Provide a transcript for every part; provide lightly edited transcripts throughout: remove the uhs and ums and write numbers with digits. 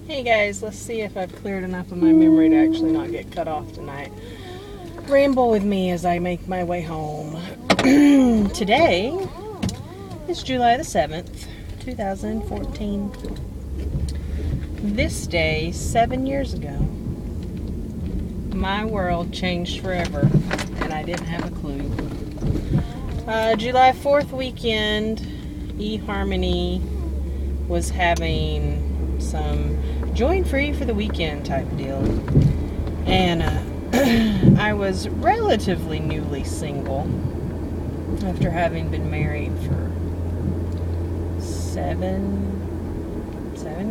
Hey guys, let's see if I've cleared enough of my memory to actually not get cut off tonight. Ramble with me as I make my way home. Today is July the 7th, 2014. This day, 7 years ago, my world changed forever, and I didn't have a clue. July 4th weekend, eHarmony was having some join free for the weekend type deal, and I was relatively newly single after having been married for seven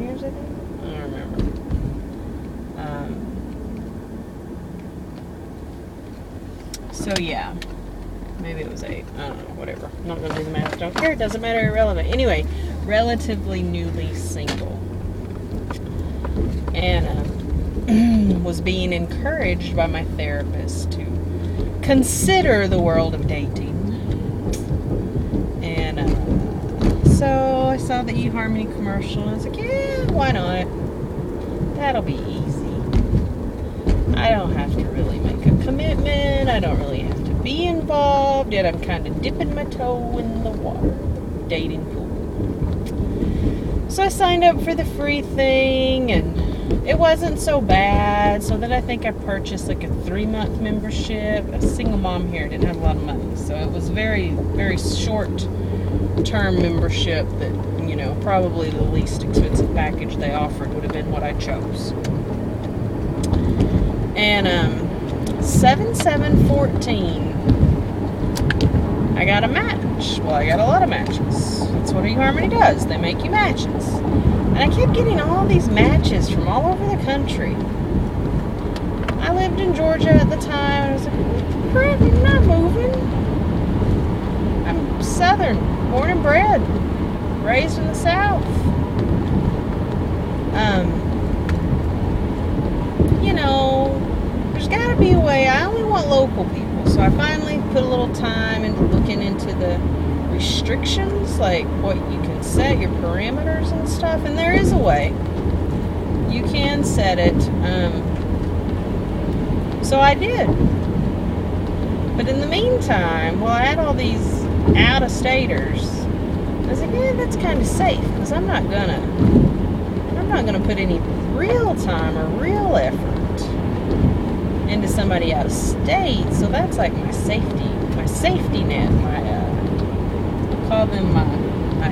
years, I think. I don't remember. So yeah, maybe it was 8. I don't know, whatever. I'm not gonna do the math. Don't care. It doesn't matter. Irrelevant. Anyway, relatively newly single. And was being encouraged by my therapist to consider the world of dating. And so I saw the eHarmony commercial and I was like, yeah, why not? That'll be easy. I don't have to really make a commitment. I don't really have to be involved. Yet I'm kind of dipping my toe in the water, dating pool. So I signed up for the free thing, and it wasn't so bad. So then I think I purchased like a 3-month membership. A single mom here, didn't have a lot of money, so it was very, very short term membership that, you know, probably the least expensive package they offered would have been what I chose. And 7/7/14, I got a match. Well, I got a lot of matches. That's what eHarmony does. They make you matches. And I kept getting all these matches from all over the country. I lived in Georgia at the time. I was like, crap, I'm not moving. I'm Southern, born and bred, raised in the South. You know, there's got to be a way. I only want local people. So I finally put a little time into looking into the restrictions, like what you can set, your parameters and stuff, and there is a way. You can set it. So I did. But in the meantime, while I had all these out-of-staters, I was like, yeah, that's kind of safe, because I'm not gonna put any real time or real effort into somebody out of state. So that's like my safety net, call them my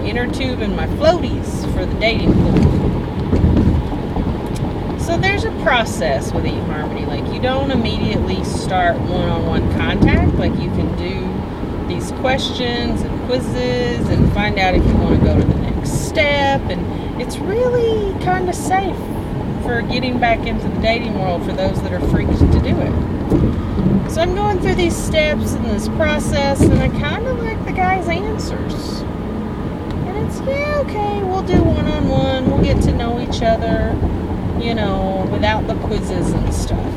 inner tube and my floaties for the dating pool. So there's a process with eHarmony. Like, you don't immediately start one-on-one contact. Like, you can do these questions and quizzes and find out if you want to go to the next step. And it's really kind of safe for getting back into the dating world for those that are freaked to do it. So I'm going through these steps in this process, and I kind of like the guy's answers. And it's, yeah, okay, we'll do one-on-one, we'll get to know each other, you know, without the quizzes and stuff.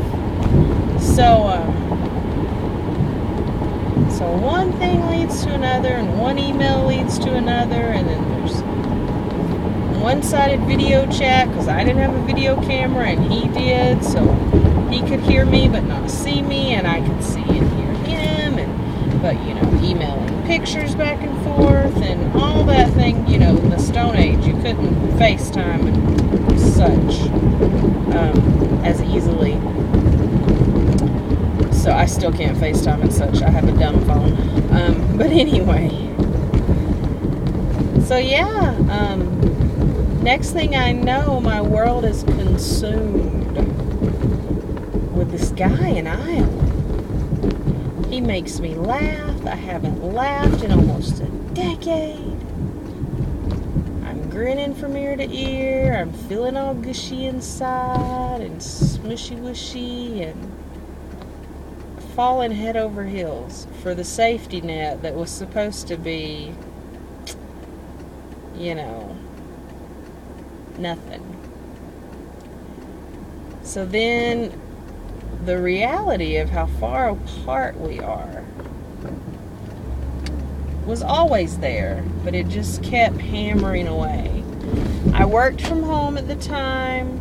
So one thing leads to another, and one email leads to another, and then there's one-sided video chat, because I didn't have a video camera and he did, so he could hear me but not see me, and I could see and hear him, but you know, emailing pictures back and forth and all that thing. You know, in the Stone Age, you couldn't FaceTime and such as easily. So I still can't FaceTime and such. I have a dumb phone. But anyway, so yeah, next thing I know, my world is consumed with this guy in Iowa. He makes me laugh. I haven't laughed in almost a decade. I'm grinning from ear to ear. I'm feeling all gushy inside and smushy wushy and falling head over heels for the safety net that was supposed to be, you know, nothing. So then the reality of how far apart we are was always there, but it just kept hammering away. I worked from home at the time.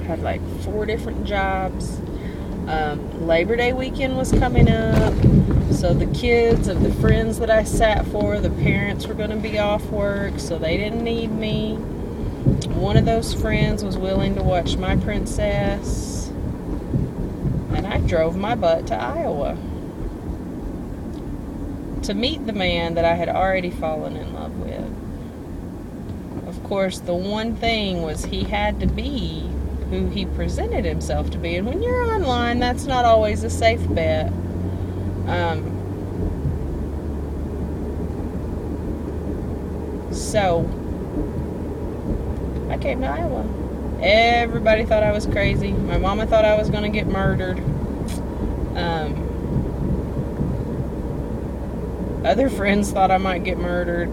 Had like 4 different jobs. Labor Day weekend was coming up, so the kids of the friends that I sat for, the parents were going to be off work, so they didn't need me. One of those friends was willing to watch my princess, and I drove my butt to Iowa to meet the man that I had already fallen in love with. Of course, the one thing was he had to be who he presented himself to be. And when you're online, that's not always a safe bet. So, I came to Iowa. Everybody thought I was crazy. My mama thought I was going to get murdered. Other friends thought I might get murdered.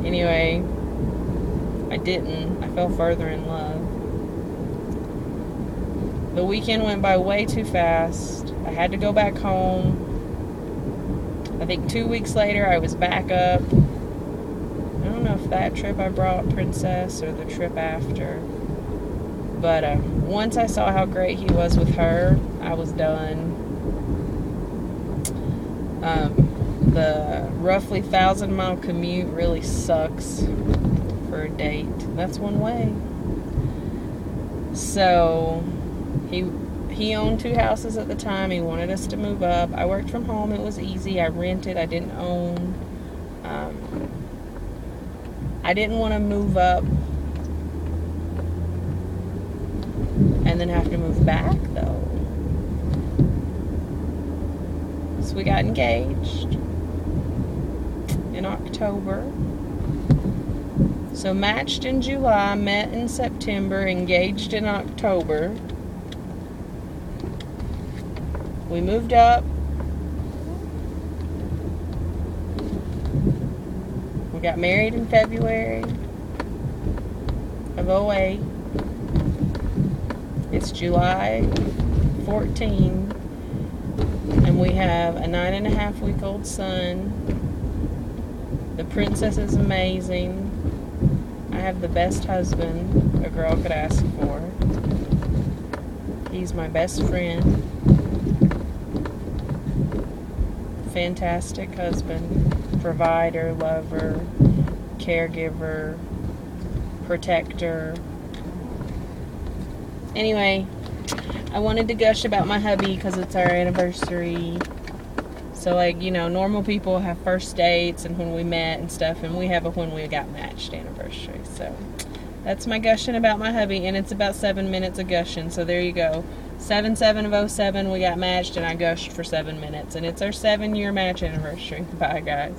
Anyway, I didn't. I fell further in love. The weekend went by way too fast. I had to go back home. I think 2 weeks later I was back up. I don't know if that trip I brought Princess or the trip after. But once I saw how great he was with her, I was done. The roughly 1,000-mile commute really sucks for a date. That's one way. So he owned 2 houses at the time. He wanted us to move up. I worked from home. It was easy. I rented. I didn't own. I didn't want to move up and then have to move back, though. So we got engaged in October. So matched in July, met in September, engaged in October. We moved up. We got married in February of 2008. It's July 14, and we have a 9.5-week-old son. The princess is amazing. I have the best husband a girl could ask for. He's my best friend. Fantastic husband, provider, lover, caregiver, protector. Anyway, I wanted to gush about my hubby because it's our anniversary. So, like, you know, normal people have first dates and when we met and stuff, and we have a when we got matched anniversary. So, that's my gushing about my hubby, and it's about 7 minutes of gushing. So, there you go. 7/7/07, we got matched, and I gushed for 7 minutes. And it's our 7-year match anniversary. Bye, guys.